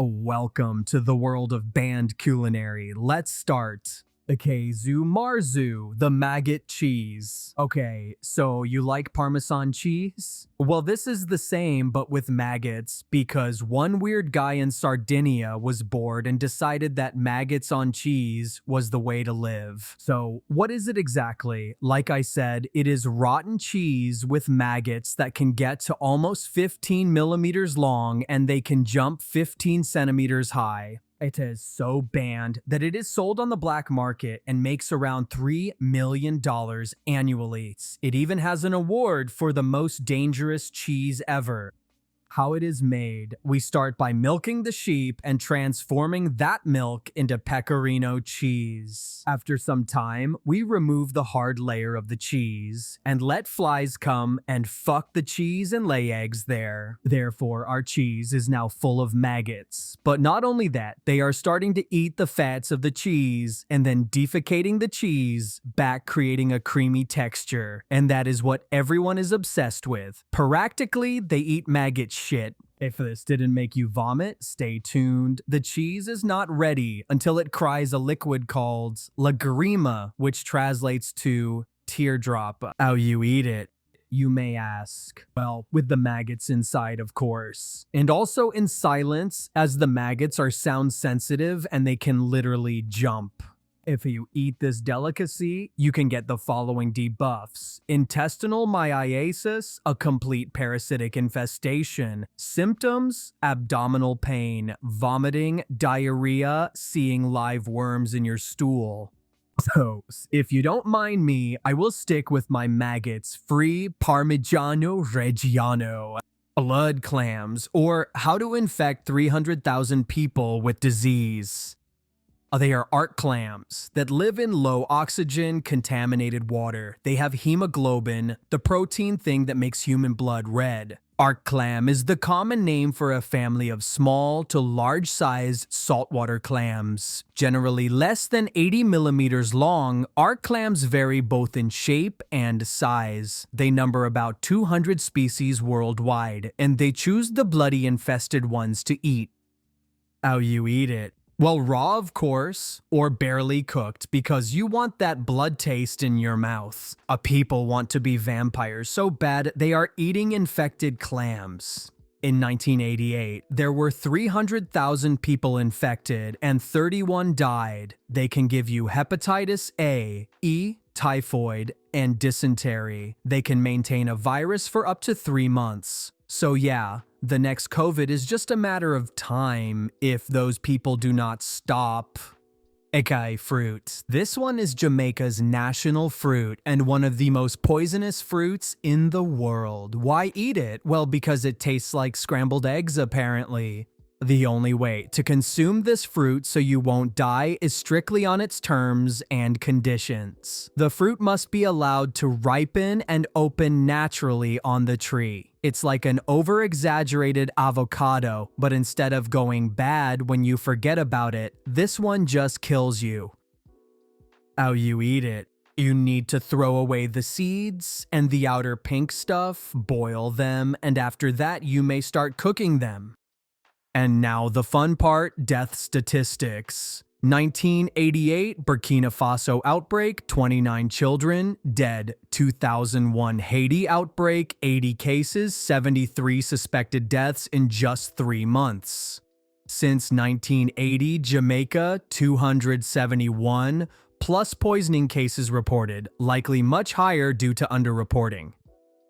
Welcome to the world of banned culinary. Let's start. Akezu Marzu, the maggot cheese. Okay, so you like Parmesan cheese? Well, this is the same but with maggots because one weird guy in Sardinia was bored and decided that maggots on cheese was the way to live. So, what is it exactly? Like I said, it is rotten cheese with maggots that can get to almost 15 millimeters long and they can jump 15 centimeters high. It is so banned that it is sold on the black market and makes around $3 million annually. It even has an award for the most dangerous cheese ever. How it is made: we start by milking the sheep and transforming that milk into pecorino cheese. After some time, we remove the hard layer of the cheese and let flies come and fuck the cheese and lay eggs there. Therefore, our cheese is now full of maggots. But not only that, they are starting to eat the fats of the cheese and then defecating the cheese back, creating a creamy texture. And that is what everyone is obsessed with. Practically, they eat maggot shit. If this didn't make you vomit, stay tuned. The cheese is not ready until it cries a liquid called lagrima, which translates to teardrop. How you eat it, you may ask? Well, with the maggots inside, of course. And also in silence, as the maggots are sound sensitive and they can literally jump. If you eat this delicacy, you can get the following debuffs: intestinal myiasis, a complete parasitic infestation, symptoms, abdominal pain, vomiting, diarrhea, seeing live worms in your stool. So, if you don't mind me, I will stick with my maggots-free Parmigiano Reggiano. Blood clams, or how to infect 300,000 people with disease. They are art clams that live in low oxygen contaminated water. They have hemoglobin, the protein thing that makes human blood red. Art clam is the common name for a family of small to large-sized saltwater clams. Generally less than 80 millimeters long, art clams vary both in shape and size. They number about 200 species worldwide, and they choose the bloody infested ones to eat. How you eat it? Well, raw, of course, or barely cooked, because you want that blood taste in your mouth. People want to be vampires so bad they are eating infected clams. In 1988, there were 300,000 people infected and 31 died. They can give you hepatitis A, E, typhoid, and dysentery. They can maintain a virus for up to 3 months. So yeah, the next COVID is just a matter of time if those people do not stop. Acai fruit. This one is Jamaica's national fruit and one of the most poisonous fruits in the world. Why eat it? Well, because it tastes like scrambled eggs, apparently. The only way to consume this fruit so you won't die is strictly on its terms and conditions. The fruit must be allowed to ripen and open naturally on the tree. It's like an over-exaggerated avocado, but instead of going bad when you forget about it, this one just kills you. How you eat it? You need to throw away the seeds and the outer pink stuff, boil them, and after that you may start cooking them. And now the fun part: death statistics. 1988 Burkina Faso outbreak, 29 children dead. 2001 Haiti outbreak, 80 cases, 73 suspected deaths in just 3 months. Since 1980 Jamaica, 271 plus poisoning cases reported, likely much higher due to underreporting.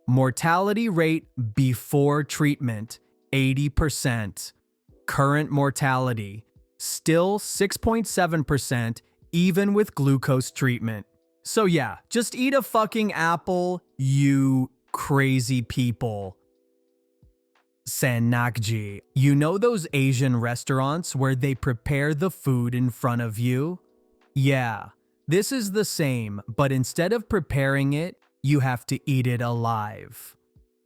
Mortality rate before treatment, 80%. Current mortality, still 6.7% even with glucose treatment. So yeah, just eat a fucking apple, you crazy people. Sannakji. You know those Asian restaurants where they prepare the food in front of you? Yeah, this is the same, but instead of preparing it, you have to eat it alive.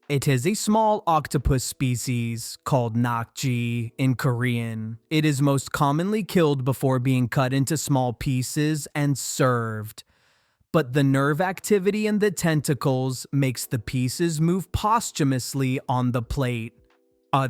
It is a small octopus species called nakji in Korean. It is most commonly killed before being cut into small pieces and served. But the nerve activity in the tentacles makes the pieces move posthumously on the plate.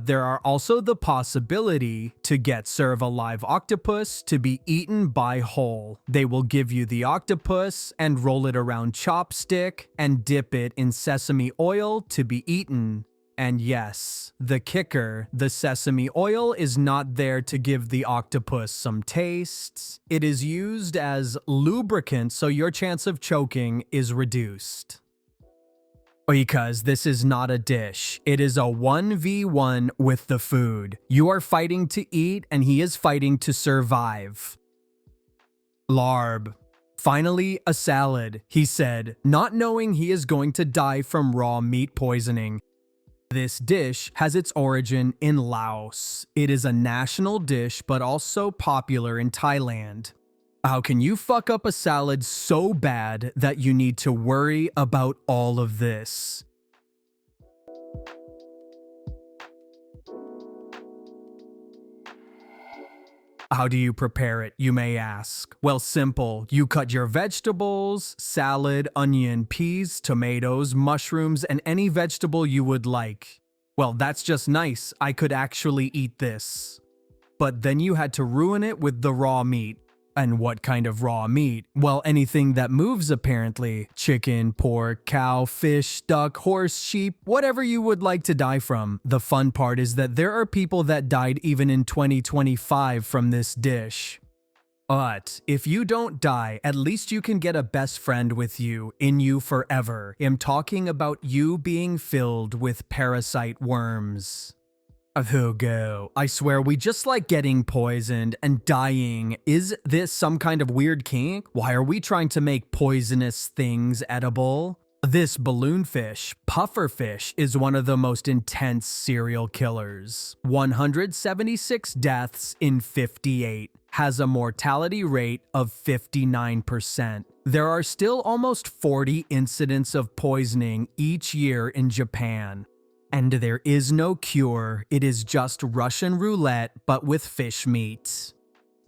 There are also the possibility to get serve a live octopus to be eaten by whole. They will give you the octopus and roll it around chopstick and dip it in sesame oil to be eaten. And yes, the kicker, the sesame oil is not there to give the octopus some taste. It is used as lubricant, so your chance of choking is reduced. Because this is not a dish, it is a 1v1 with the food. You are fighting to eat and he is fighting to survive. Larb. Finally, a salad, he said, not knowing he is going to die from raw meat poisoning. This dish has its origin in Laos. It is a national dish but also popular in Thailand. How can you fuck up a salad so bad that you need to worry about all of this? How do you prepare it, you may ask? Well, simple. You cut your vegetables, salad, onion, peas, tomatoes, mushrooms, and any vegetable you would like. Well, that's just nice. I could actually eat this. But then you had to ruin it with the raw meat. And what kind of raw meat? Well, anything that moves apparently. Chicken, pork, cow, fish, duck, horse, sheep, whatever you would like to die from. The fun part is that there are people that died even in 2025 from this dish. But if you don't die, at least you can get a best friend with you, in you forever. I'm talking about you being filled with parasite worms. Fugu. I swear we just like getting poisoned and dying. Is this some kind of weird kink? Why are we trying to make poisonous things edible? This balloonfish, Pufferfish, is one of the most intense serial killers. 176 deaths in 58. Has a mortality rate of 59%. There are still almost 40 incidents of poisoning each year in Japan. And there is no cure, it is just Russian roulette but with fish meat.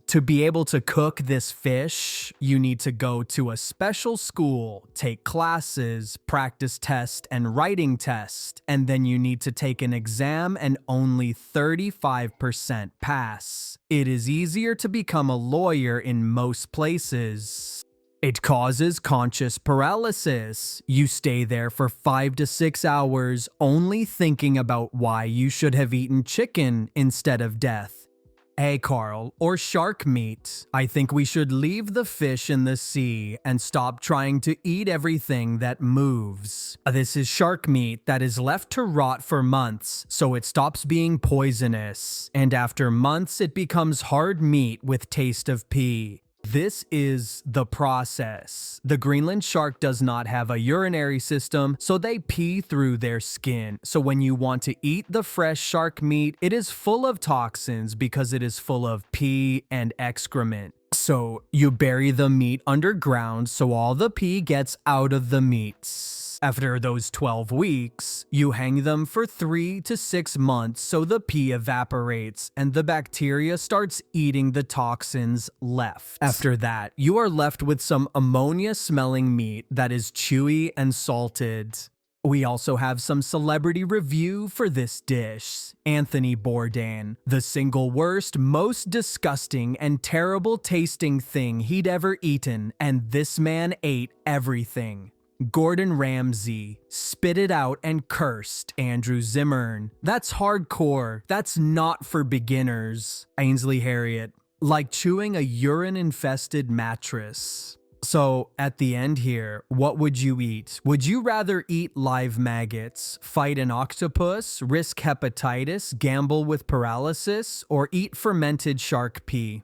To be able to cook this fish, you need to go to a special school, take classes, practice test and writing test, and then you need to take an exam and only 35% pass. It is easier to become a lawyer in most places. It causes conscious paralysis. You stay there for 5 to 6 hours only thinking about why you should have eaten chicken instead of death. Hey Carl, or shark meat. I think we should leave the fish in the sea and stop trying to eat everything that moves. This is shark meat that is left to rot for months, so it stops being poisonous. And after months it becomes hard meat with taste of pee. This is the process. The Greenland shark does not have a urinary system, so they pee through their skin. So when you want to eat the fresh shark meat, it is full of toxins because it is full of pee and excrement. So you bury the meat underground so all the pee gets out of the meats. After those 12 weeks, you hang them for 3 to 6 months so the pee evaporates and the bacteria starts eating the toxins left. After that, you are left with some ammonia-smelling meat that is chewy and salted. We also have some celebrity review for this dish. Anthony Bourdain, the single worst, most disgusting, and terrible tasting thing he'd ever eaten, and this man ate everything. Gordon Ramsay, spit it out and cursed Andrew Zimmern. That's hardcore. That's not for beginners. Ainsley Harriott, like chewing a urine-infested mattress. So, at the end here, what would you eat? Would you rather eat live maggots, fight an octopus, risk hepatitis, gamble with paralysis, or eat fermented shark pee?